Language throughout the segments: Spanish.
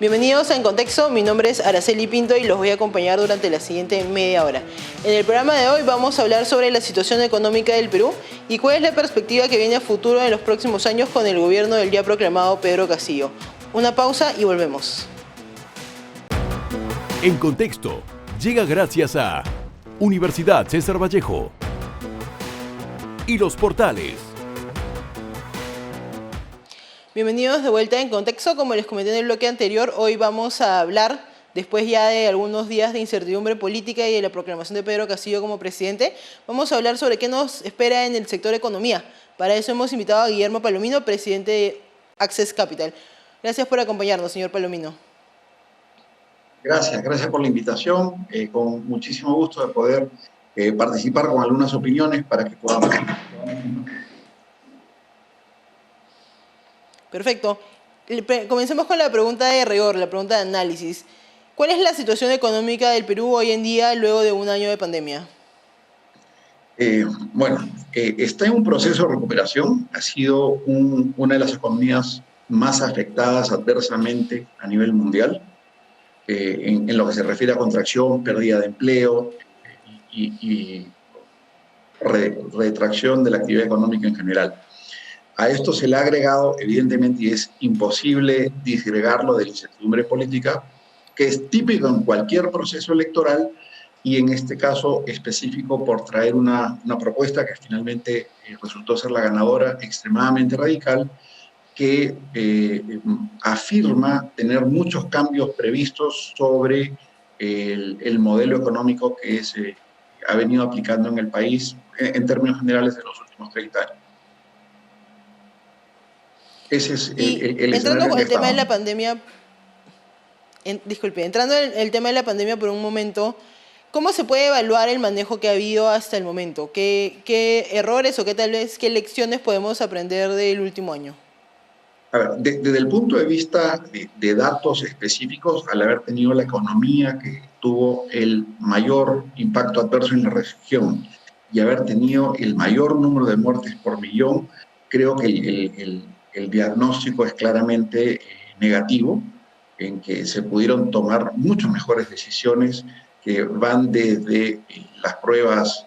Bienvenidos a En Contexto, mi nombre es Araceli Pinto y los voy a acompañar durante la siguiente media hora. En el programa de hoy vamos a hablar sobre la situación económica del Perú y cuál es la perspectiva que viene a futuro en los próximos años con el gobierno del ya proclamado Pedro Castillo. Una pausa y volvemos. En Contexto llega gracias a Universidad César Vallejo y Los Portales. Bienvenidos de vuelta en Contexto. Como les comenté en el bloque anterior, hoy vamos a hablar, después ya de algunos días de incertidumbre política y de la proclamación de Pedro Castillo como presidente, vamos a hablar sobre qué nos espera en el sector economía. Para eso hemos invitado a Guillermo Palomino, presidente de Access Capital. Gracias por acompañarnos, señor Palomino. Gracias por la invitación. Con muchísimo gusto de poder participar con algunas opiniones para que podamos... Perfecto. Comencemos con la pregunta de rigor, la pregunta de análisis. ¿Cuál es la situación económica del Perú hoy en día luego de un año de pandemia? Está en un proceso de recuperación. Ha sido una de las economías más afectadas adversamente a nivel mundial, en lo que se refiere a contracción, pérdida de empleo y retracción de la actividad económica en general. A esto se le ha agregado, evidentemente, y es imposible disgregarlo de la incertidumbre política, que es típico en cualquier proceso electoral y en este caso específico por traer una propuesta que finalmente resultó ser la ganadora, extremadamente radical, que afirma tener muchos cambios previstos sobre el modelo económico que se ha venido aplicando en el país en términos generales de los últimos 30 años. Ese es el entrando con el tema de la estamos. pandemia, entrando en el tema de la pandemia por un momento, ¿cómo se puede evaluar el manejo que ha habido hasta el momento? ¿Qué errores o qué lecciones podemos aprender del último año? A ver, desde el punto de vista de datos específicos, al haber tenido la economía que tuvo el mayor impacto adverso en la región y haber tenido el mayor número de muertes por millón, creo que el diagnóstico es claramente negativo, en que se pudieron tomar mucho mejores decisiones que van desde las pruebas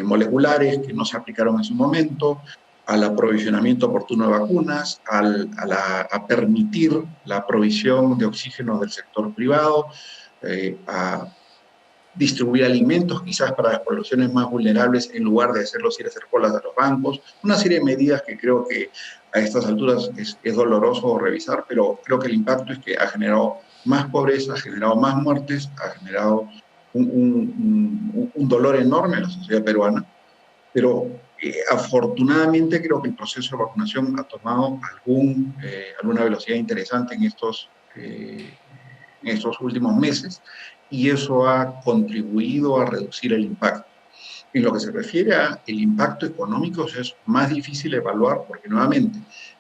moleculares que no se aplicaron en su momento, al aprovisionamiento oportuno de vacunas, a permitir la provisión de oxígeno del sector privado, a distribuir alimentos quizás para las poblaciones más vulnerables en lugar de hacerlos ir a hacer colas a los bancos, una serie de medidas que creo que a estas alturas es doloroso revisar, pero creo que el impacto es que ha generado más pobreza, ha generado más muertes, ha generado un dolor enorme en la sociedad peruana, pero afortunadamente creo que el proceso de vacunación ha tomado alguna velocidad interesante en estos últimos meses, y eso ha contribuido a reducir el impacto. En lo que se refiere al impacto económico, es más difícil evaluar porque nuevamente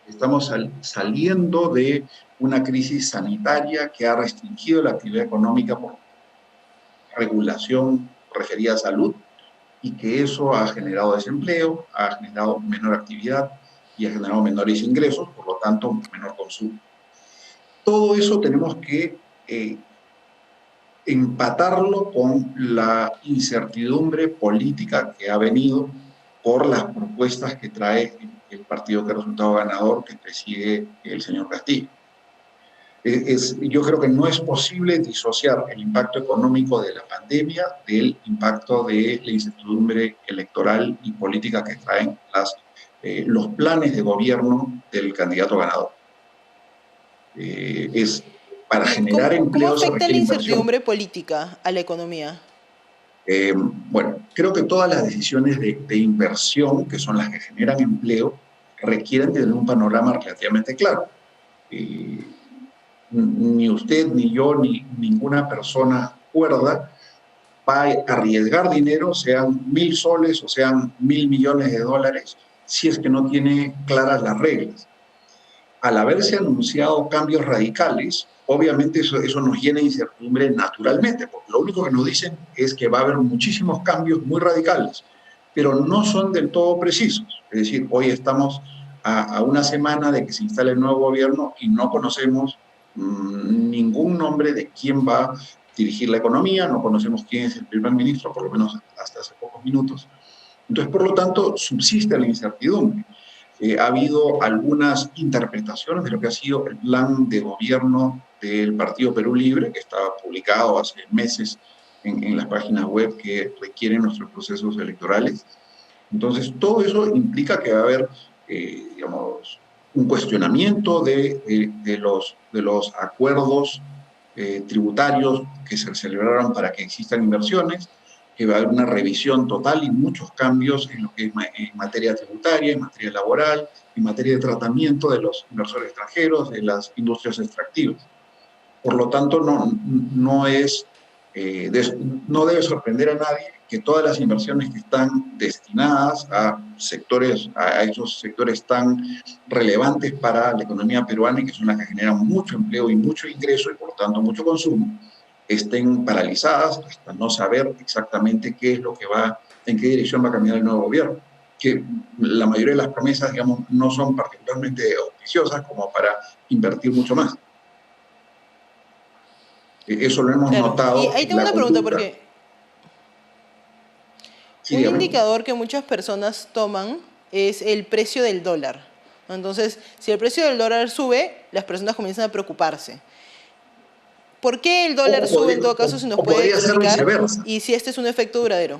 estamos saliendo de una crisis sanitaria que ha restringido la actividad económica por regulación referida a salud, y que eso ha generado desempleo, ha generado menor actividad y ha generado menores ingresos, por lo tanto menor consumo. Todo eso tenemos que empatarlo con la incertidumbre política que ha venido por las propuestas que trae el partido que ha resultado ganador, que preside el señor Castillo. Yo creo que no es posible disociar el impacto económico de la pandemia del impacto de la incertidumbre electoral y política que traen los planes de gobierno del candidato ganador. Para generar empleo. ¿Cómo afecta la incertidumbre política a la economía? Creo que todas las decisiones de inversión, que son las que generan empleo, requieren de un panorama relativamente claro. Ni usted, ni yo, ni ninguna persona cuerda va a arriesgar dinero, sean 1.000 soles o sean 1.000 millones de dólares, si es que no tiene claras las reglas. Al haberse anunciado cambios radicales, obviamente eso nos llena de incertidumbre naturalmente, porque lo único que nos dicen es que va a haber muchísimos cambios muy radicales, pero no son del todo precisos. Es decir, hoy estamos a una semana de que se instale el nuevo gobierno y no conocemos ningún nombre de quién va a dirigir la economía, no conocemos quién es el primer ministro, por lo menos hasta hace pocos minutos. Entonces, por lo tanto, subsiste la incertidumbre. Ha habido algunas interpretaciones de lo que ha sido el plan de gobierno del Partido Perú Libre, que está publicado hace meses en las páginas web que requieren nuestros procesos electorales. Entonces, todo eso implica que va a haber, digamos, un cuestionamiento de los acuerdos tributarios que se celebraron para que existan inversiones, que va a haber una revisión total y muchos cambios en lo que es en materia tributaria, en materia laboral, en materia de tratamiento de los inversores extranjeros, de las industrias extractivas. Por lo tanto, no debe sorprender a nadie que todas las inversiones que están destinadas a esos sectores tan relevantes para la economía peruana y que son las que generan mucho empleo y mucho ingreso y por lo tanto mucho consumo, estén paralizadas hasta no saber exactamente en qué dirección va a caminar el nuevo gobierno. Que la mayoría de las promesas, digamos, no son particularmente auspiciosas como para invertir mucho más. Eso lo hemos notado. Y ahí tengo una pregunta, porque sí, un dígame. indicador que muchas personas toman es el precio del dólar. Entonces, si el precio del dólar sube, las personas comienzan a preocuparse. ¿Por qué el dólar sube en todo caso, si nos puede explicar? Y si este es un efecto duradero.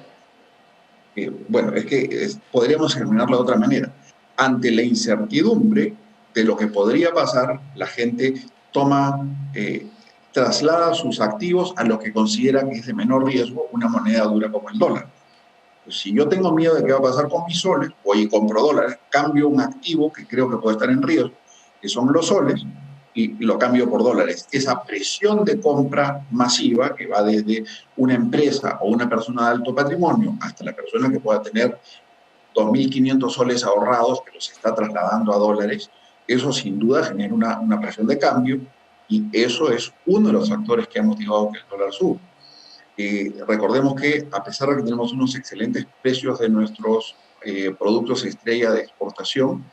Bueno, es que podríamos examinarlo de otra manera. Ante la incertidumbre de lo que podría pasar, la gente traslada sus activos a lo que considera que es de menor riesgo, una moneda dura como el dólar. Pues si yo tengo miedo de qué va a pasar con mis soles, voy y compro dólares, cambio un activo que creo que puede estar en riesgo, que son los soles, y lo cambio por dólares. Esa presión de compra masiva que va desde una empresa o una persona de alto patrimonio hasta la persona que pueda tener 2.500 soles ahorrados que los está trasladando a dólares, eso sin duda genera una presión de cambio y eso es uno de los factores que ha motivado que el dólar suba. Recordemos que a pesar de que tenemos unos excelentes precios de nuestros productos estrella de exportación,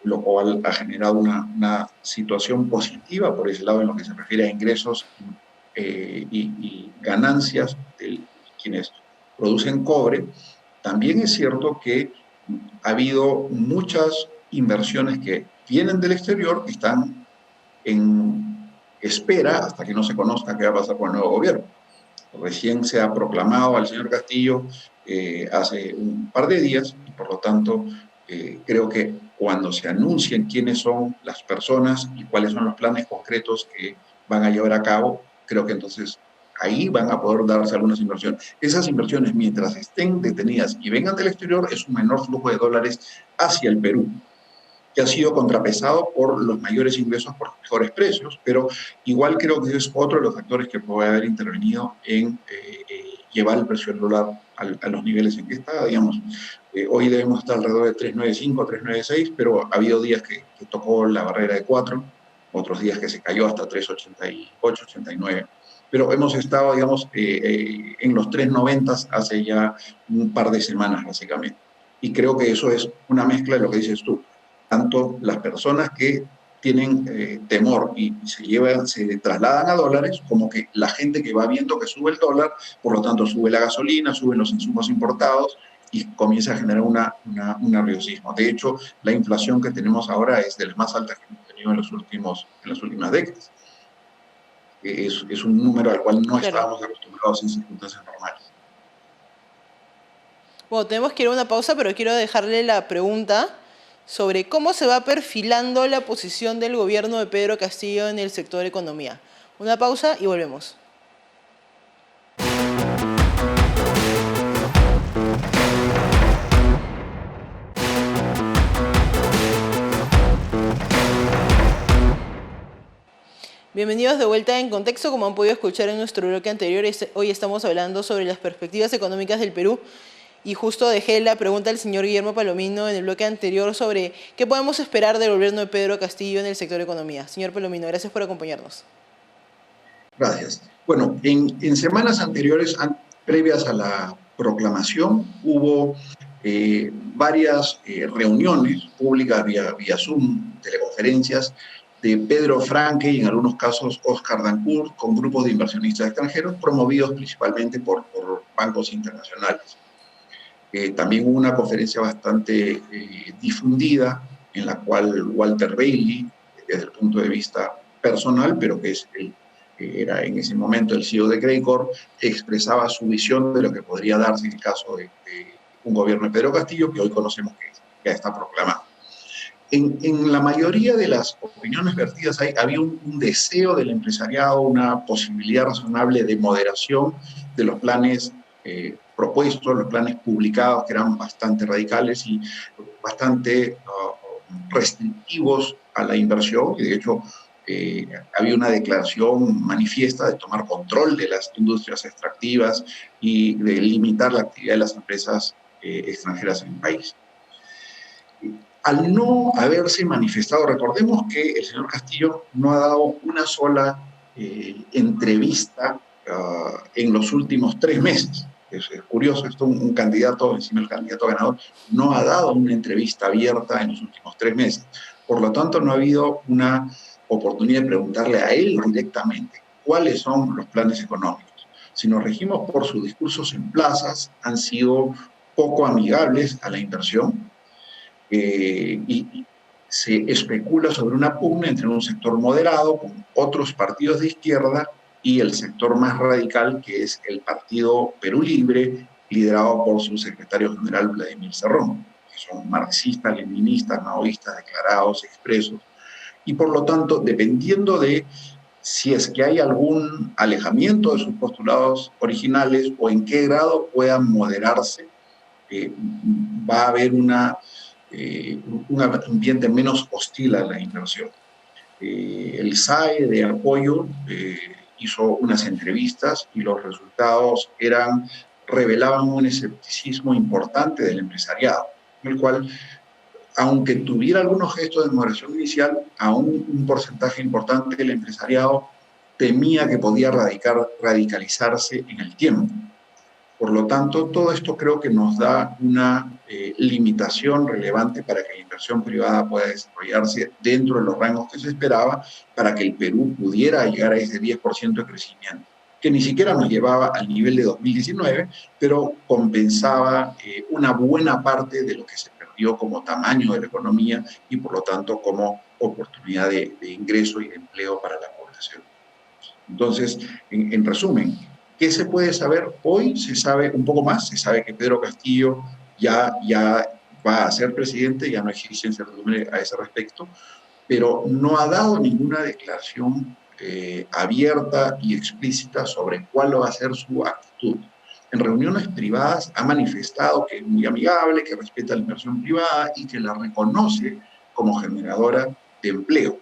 lo cual ha generado una situación positiva por ese lado en lo que se refiere a ingresos y ganancias de quienes producen cobre, también es cierto que ha habido muchas inversiones que vienen del exterior que están en espera hasta que no se conozca qué va a pasar con el nuevo gobierno. Recién se ha proclamado al señor Castillo hace un par de días y por lo tanto creo que cuando se anuncien quiénes son las personas y cuáles son los planes concretos que van a llevar a cabo, creo que entonces ahí van a poder darse algunas inversiones. Esas inversiones, mientras estén detenidas y vengan del exterior, es un menor flujo de dólares hacia el Perú, que ha sido contrapesado por los mayores ingresos por mejores precios, pero igual creo que es otro de los factores que puede haber intervenido en llevar el precio del dólar a los niveles en que está, digamos. Hoy debemos estar alrededor de 3.95, 3.96, pero ha habido días que tocó la barrera de 4, otros días que se cayó hasta 3.88, 89. Pero hemos estado, digamos, en los 3.90 hace ya un par de semanas, básicamente. Y creo que eso es una mezcla de lo que dices tú. Tanto las personas que tienen temor y se trasladan a dólares, como que la gente que va viendo que sube el dólar, por lo tanto sube la gasolina, suben los insumos importados y comienza a generar un nerviosismo. De hecho, la inflación que tenemos ahora es de las más altas que hemos tenido en las últimas décadas. Es un número al cual no estábamos acostumbrados en circunstancias normales. Bueno, tenemos que ir a una pausa, pero quiero dejarle la pregunta sobre cómo se va perfilando la posición del gobierno de Pedro Castillo en el sector economía. Una pausa y volvemos. Bienvenidos de vuelta en Contexto. Como han podido escuchar en nuestro bloque anterior, hoy estamos hablando sobre las perspectivas económicas del Perú. Y justo dejé la pregunta al señor Guillermo Palomino en el bloque anterior sobre qué podemos esperar del gobierno de Pedro Castillo en el sector economía. Señor Palomino, gracias por acompañarnos. Gracias. Bueno, en semanas anteriores, previas a la proclamación, hubo varias reuniones públicas vía Zoom, teleconferencias, de Pedro Franque y en algunos casos Oscar Dancourt, con grupos de inversionistas extranjeros promovidos principalmente por bancos internacionales. También hubo una conferencia bastante difundida en la cual Walter Bailey, desde el punto de vista personal, pero que era en ese momento el CEO de Credicorp Corp, expresaba su visión de lo que podría darse en el caso de un gobierno de Pedro Castillo, que hoy conocemos que ya está proclamado. En la mayoría de las opiniones vertidas había un deseo del empresariado, una posibilidad razonable de moderación de los planes propuestos, los planes publicados, que eran bastante radicales y bastante restrictivos a la inversión, y de hecho había una declaración manifiesta de tomar control de las industrias extractivas y de limitar la actividad de las empresas extranjeras en el país. Al no haberse manifestado, recordemos que el señor Castillo no ha dado una sola entrevista en los últimos 3 meses. Es curioso, esto un candidato, encima el candidato ganador, no ha dado una entrevista abierta en los últimos 3 meses. Por lo tanto, no ha habido una oportunidad de preguntarle a él directamente cuáles son los planes económicos. Si nos regimos por sus discursos en plazas, han sido poco amigables a la inversión, y se especula sobre una pugna entre un sector moderado con otros partidos de izquierda y el sector más radical, que es el Partido Perú Libre, liderado por su secretario general Vladimir Cerrón, que son marxistas, leninistas, maoístas declarados, expresos, y por lo tanto, dependiendo de si es que hay algún alejamiento de sus postulados originales o en qué grado puedan moderarse, va a haber un ambiente menos hostil a la inversión. El SAE de apoyo hizo unas entrevistas y los resultados revelaban un escepticismo importante del empresariado, el cual, aunque tuviera algunos gestos de moderación inicial, aún un porcentaje importante del empresariado temía que podía radicalizarse en el tiempo. Por lo tanto, todo esto creo que nos da una limitación relevante para que la inversión privada pueda desarrollarse dentro de los rangos que se esperaba, para que el Perú pudiera llegar a ese 10% de crecimiento, que ni siquiera nos llevaba al nivel de 2019, pero compensaba una buena parte de lo que se perdió como tamaño de la economía y por lo tanto como oportunidad de ingreso y de empleo para la población. Entonces, en resumen, ¿qué se puede saber? Hoy se sabe un poco más, se sabe que Pedro Castillo ya va a ser presidente, ya no existe incertidumbre a ese respecto, pero no ha dado ninguna declaración abierta y explícita sobre cuál va a ser su actitud. En reuniones privadas ha manifestado que es muy amigable, que respeta la inversión privada y que la reconoce como generadora de empleo,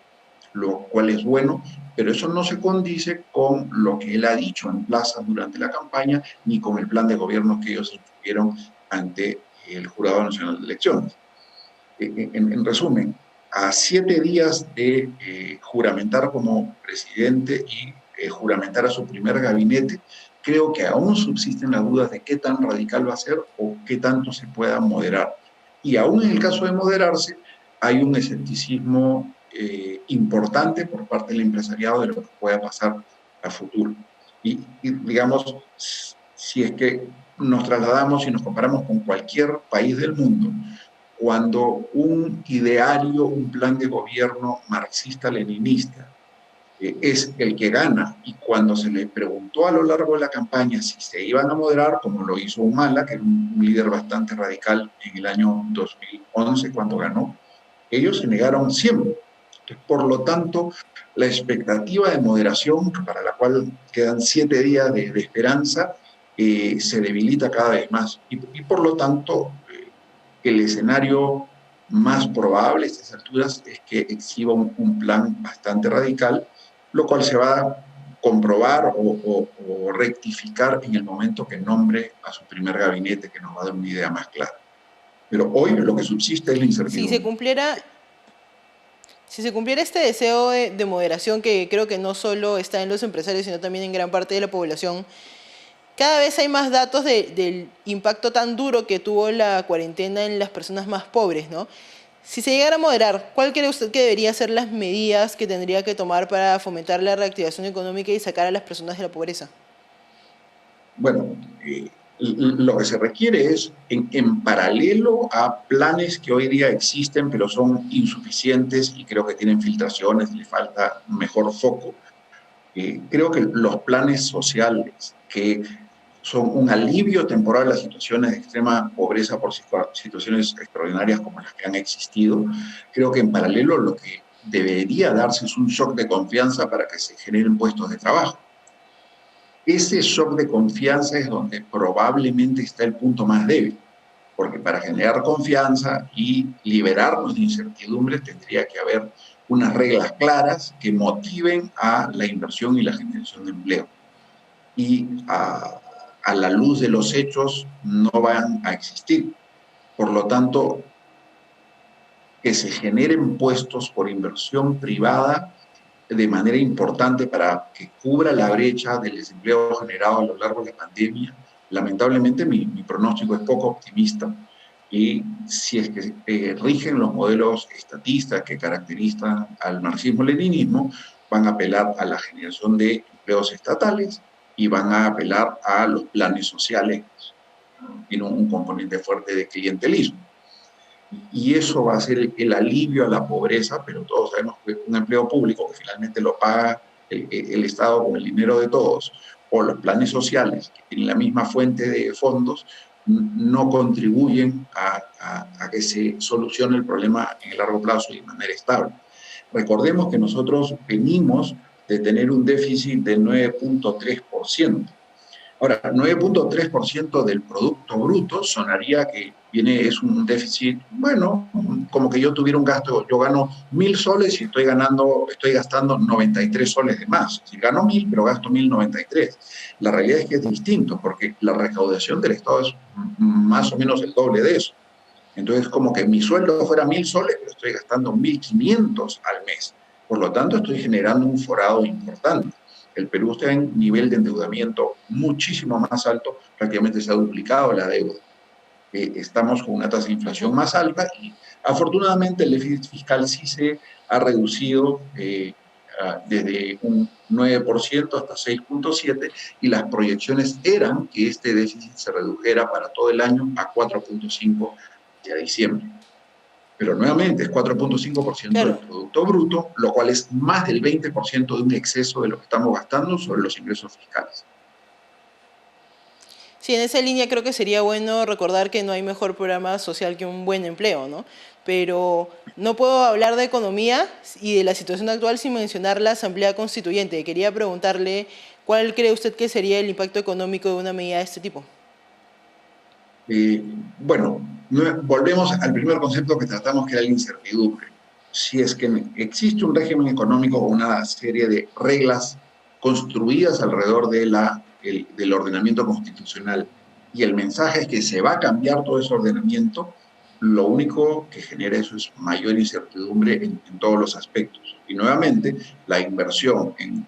lo cual es bueno, pero eso no se condice con lo que él ha dicho en plaza durante la campaña, ni con el plan de gobierno que ellos inscribieron ante el Jurado Nacional de Elecciones. En resumen, a 7 días de juramentar como presidente y juramentar a su primer gabinete, creo que aún subsisten las dudas de qué tan radical va a ser o qué tanto se pueda moderar. Y aún en el caso de moderarse, hay un escepticismo importante por parte del empresariado de lo que pueda pasar a futuro. Y digamos, si es que nos trasladamos y nos comparamos con cualquier país del mundo, cuando un ideario, un plan de gobierno marxista-leninista es el que gana, y cuando se le preguntó a lo largo de la campaña si se iban a moderar, como lo hizo Humala, que era un líder bastante radical en el año 2011 cuando ganó, ellos se negaron siempre. Por lo tanto, la expectativa de moderación, para la cual quedan 7 días de esperanza, se debilita cada vez más. Y por lo tanto, el escenario más probable a estas alturas es que exhiba un plan bastante radical, lo cual se va a comprobar o rectificar en el momento que nombre a su primer gabinete, que nos va a dar una idea más clara. Pero hoy lo que subsiste es la incertidumbre. Si se cumpliera este deseo de moderación, que creo que no solo está en los empresarios, sino también en gran parte de la población, cada vez hay más datos del impacto tan duro que tuvo la cuarentena en las personas más pobres, ¿no? Si se llegara a moderar, ¿cuál cree usted que deberían ser las medidas que tendría que tomar para fomentar la reactivación económica y sacar a las personas de la pobreza? Bueno, lo que se requiere es, en paralelo a planes que hoy día existen, pero son insuficientes y creo que tienen filtraciones, le falta mejor foco. Creo que los planes sociales que son un alivio temporal a las situaciones de extrema pobreza por situaciones extraordinarias como las que han existido, creo que en paralelo lo que debería darse es un shock de confianza para que se generen puestos de trabajo. Ese shock de confianza es donde probablemente está el punto más débil, porque para generar confianza y liberarnos de incertidumbre tendría que haber unas reglas claras que motiven a la inversión y la generación de empleo. Y a la luz de los hechos no van a existir. Por lo tanto, que se generen puestos por inversión privada de manera importante para que cubra la brecha del desempleo generado a lo largo de la pandemia. Lamentablemente mi pronóstico es poco optimista y si es que rigen los modelos estatistas que caracterizan al marxismo-leninismo, van a apelar a la generación de empleos estatales y van a apelar a los planes sociales, tiene un componente fuerte de clientelismo. Y eso va a ser el alivio a la pobreza, pero todos sabemos que un empleo público que finalmente lo paga el Estado con el dinero de todos, o los planes sociales que tienen la misma fuente de fondos, no contribuyen a que se solucione el problema en el largo plazo y de manera estable. Recordemos que nosotros venimos de tener un déficit del 9.3%. Ahora, 9.3% del Producto Bruto sonaría que es un déficit, bueno, como que yo tuviera un gasto, yo gano 1.000 soles y estoy gastando 93 soles de más. Si gano 1.000, pero gasto 1.093. La realidad es que es distinto, porque la recaudación del Estado es más o menos el doble de eso. Entonces, como que mi sueldo fuera 1.000 soles, pero estoy gastando 1.500 al mes. Por lo tanto, estoy generando un forado importante. El Perú está en nivel de endeudamiento muchísimo más alto, prácticamente se ha duplicado la deuda. Estamos con una tasa de inflación más alta y afortunadamente el déficit fiscal sí se ha reducido desde un 9% hasta 6.7% y las proyecciones eran que este déficit se redujera para todo el año a 4.5% hacia diciembre. Pero nuevamente es 4.5% del Claro. Producto Bruto, lo cual es más del 20% de un exceso de lo que estamos gastando sobre los ingresos fiscales. Sí, en esa línea creo que sería bueno recordar que no hay mejor programa social que un buen empleo, ¿no? Pero no puedo hablar de economía y de la situación actual sin mencionar la Asamblea Constituyente. Quería preguntarle cuál cree usted que sería el impacto económico de una medida de este tipo. Bueno, volvemos al primer concepto que tratamos, que era la incertidumbre. Si es que existe un régimen económico con una serie de reglas construidas alrededor del ordenamiento constitucional y el mensaje es que se va a cambiar todo ese ordenamiento, lo único que genera eso es mayor incertidumbre en todos los aspectos. Y nuevamente, la inversión en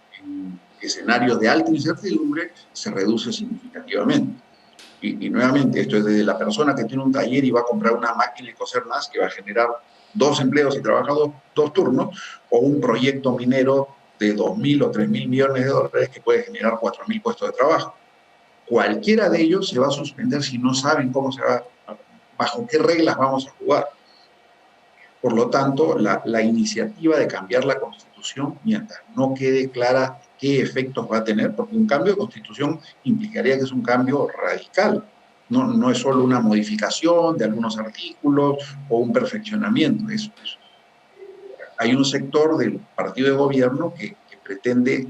escenarios de alta incertidumbre se reduce significativamente. Y nuevamente, esto es desde la persona que tiene un taller y va a comprar una máquina de coser más que va a generar 2 empleos y trabaja dos turnos, o un proyecto minero de 2.000 o 3.000 millones de dólares que puede generar 4.000 puestos de trabajo. Cualquiera de ellos se va a suspender si no saben bajo qué reglas vamos a jugar. Por lo tanto, la iniciativa de cambiar la Constitución, mientras no quede clara qué efectos va a tener, porque un cambio de Constitución implicaría que es un cambio radical, no es solo una modificación de algunos artículos o un perfeccionamiento. Hay un sector del partido de gobierno que pretende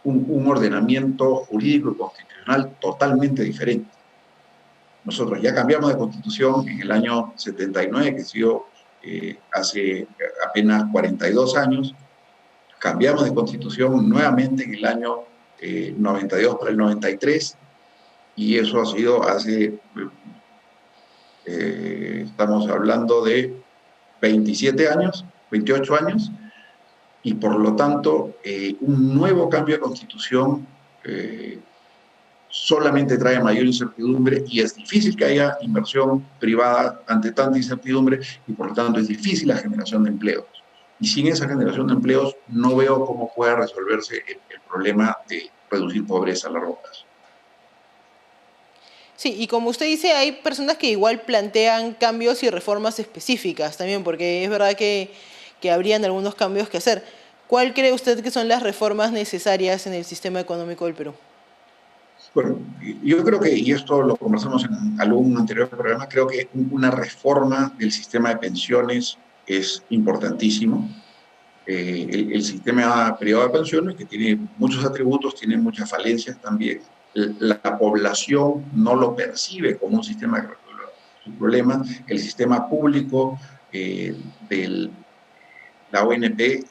un ordenamiento jurídico y constitucional totalmente diferente. Nosotros ya cambiamos de Constitución en el año 79, que ha sido hace apenas 42 años, cambiamos de Constitución nuevamente en el año 92 para el 93, y eso ha sido estamos hablando de 27 años, 28 años, y por lo tanto un nuevo cambio de Constitución solamente trae mayor incertidumbre y es difícil que haya inversión privada ante tanta incertidumbre y por lo tanto es difícil la generación de empleos. Y sin esa generación de empleos no veo cómo pueda resolverse el problema de reducir pobreza a largo plazo. Sí, y como usted dice, hay personas que igual plantean cambios y reformas específicas también, porque es verdad que habrían algunos cambios que hacer. ¿Cuál cree usted que son las reformas necesarias en el sistema económico del Perú? Bueno, yo creo que, y esto lo conversamos en algún anterior programa, creo que una reforma del sistema de pensiones es importantísimo. El sistema privado de pensiones, que tiene muchos atributos, tiene muchas falencias también. La población no lo percibe como un sistema que resuelva su problema. El sistema público de la ONP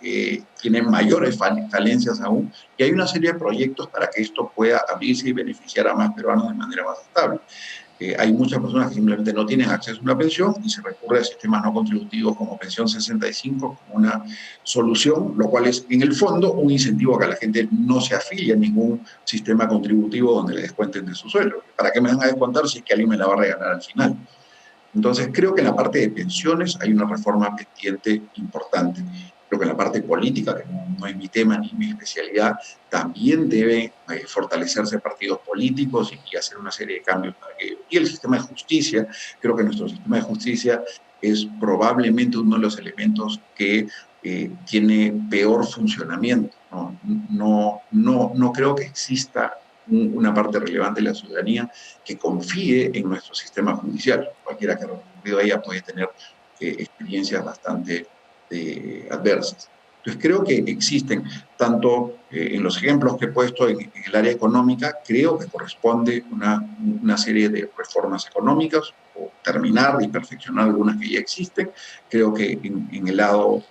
tiene mayores falencias aún, y hay una serie de proyectos para que esto pueda abrirse y beneficiar a más peruanos de manera más estable. Hay muchas personas que simplemente no tienen acceso a una pensión y se recurre a sistemas no contributivos como Pensión 65 como una solución, lo cual es en el fondo un incentivo a que la gente no se afilie a ningún sistema contributivo donde le descuenten de su sueldo. ¿Para qué me van a descontar si es que alguien me la va a regalar al final? Entonces creo que en la parte de pensiones hay una reforma pendiente importante. Creo que en la parte política, que no es mi tema ni mi especialidad, también debe fortalecerse partidos políticos y hacer una serie de cambios para que... Y el sistema de justicia, creo que nuestro sistema de justicia es probablemente uno de los elementos que tiene peor funcionamiento. No creo que exista una parte relevante de la ciudadanía que confíe en nuestro sistema judicial. Cualquiera que ha recurrido a ella puede tener experiencias bastante adversas. Entonces creo que existen, tanto en los ejemplos que he puesto en el área económica, creo que corresponde una serie de reformas económicas, o terminar y perfeccionar algunas que ya existen. Creo que en el lado,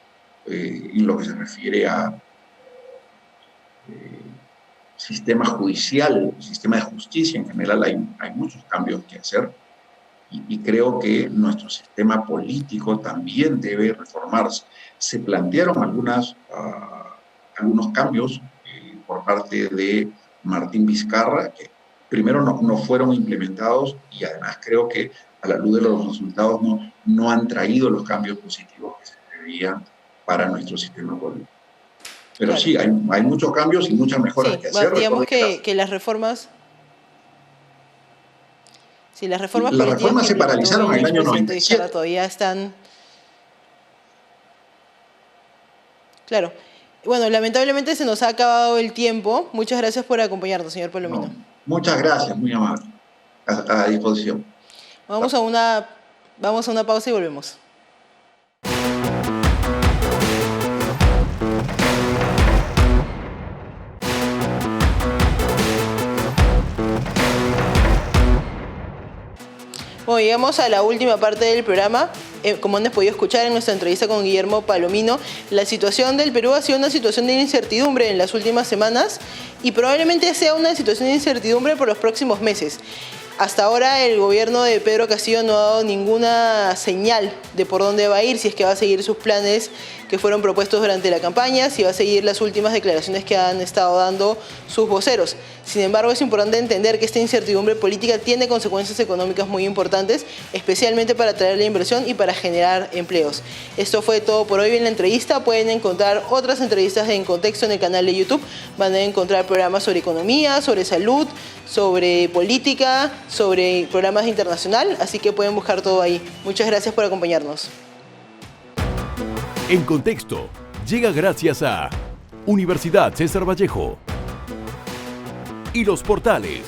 en lo que se refiere a sistema judicial, sistema de justicia en general, hay muchos cambios que hacer. Y creo que nuestro sistema político también debe reformarse. Se plantearon algunos cambios por parte de Martín Vizcarra, que primero no fueron implementados y además creo que a la luz de los resultados no han traído los cambios positivos que se deberían para nuestro sistema político. Pero claro, sí, hay muchos cambios y muchas mejoras que hacer. Digamos que las reformas... Sí, las reformas se paralizaron en el año 97. Todavía están... Claro. Bueno, lamentablemente se nos ha acabado el tiempo. Muchas gracias por acompañarnos, señor Palomino. Muchas gracias, muy amable. A disposición. Vamos a una pausa y volvemos. Bueno, llegamos a la última parte del programa. Como han podido escuchar en nuestra entrevista con Guillermo Palomino, la situación del Perú ha sido una situación de incertidumbre en las últimas semanas y probablemente sea una situación de incertidumbre por los próximos meses. Hasta ahora el gobierno de Pedro Castillo no ha dado ninguna señal de por dónde va a ir, si es que va a seguir sus planes que fueron propuestos durante la campaña, si va a seguir las últimas declaraciones que han estado dando sus voceros. Sin embargo, es importante entender que esta incertidumbre política tiene consecuencias económicas muy importantes, especialmente para atraer la inversión y para generar empleos. Esto fue todo por hoy en la entrevista. Pueden encontrar otras entrevistas en Contexto en el canal de YouTube. Van a encontrar programas sobre economía, sobre salud, sobre política, sobre programas internacional, así que pueden buscar todo ahí. Muchas gracias por acompañarnos. En Contexto llega gracias a Universidad César Vallejo y Los Portales.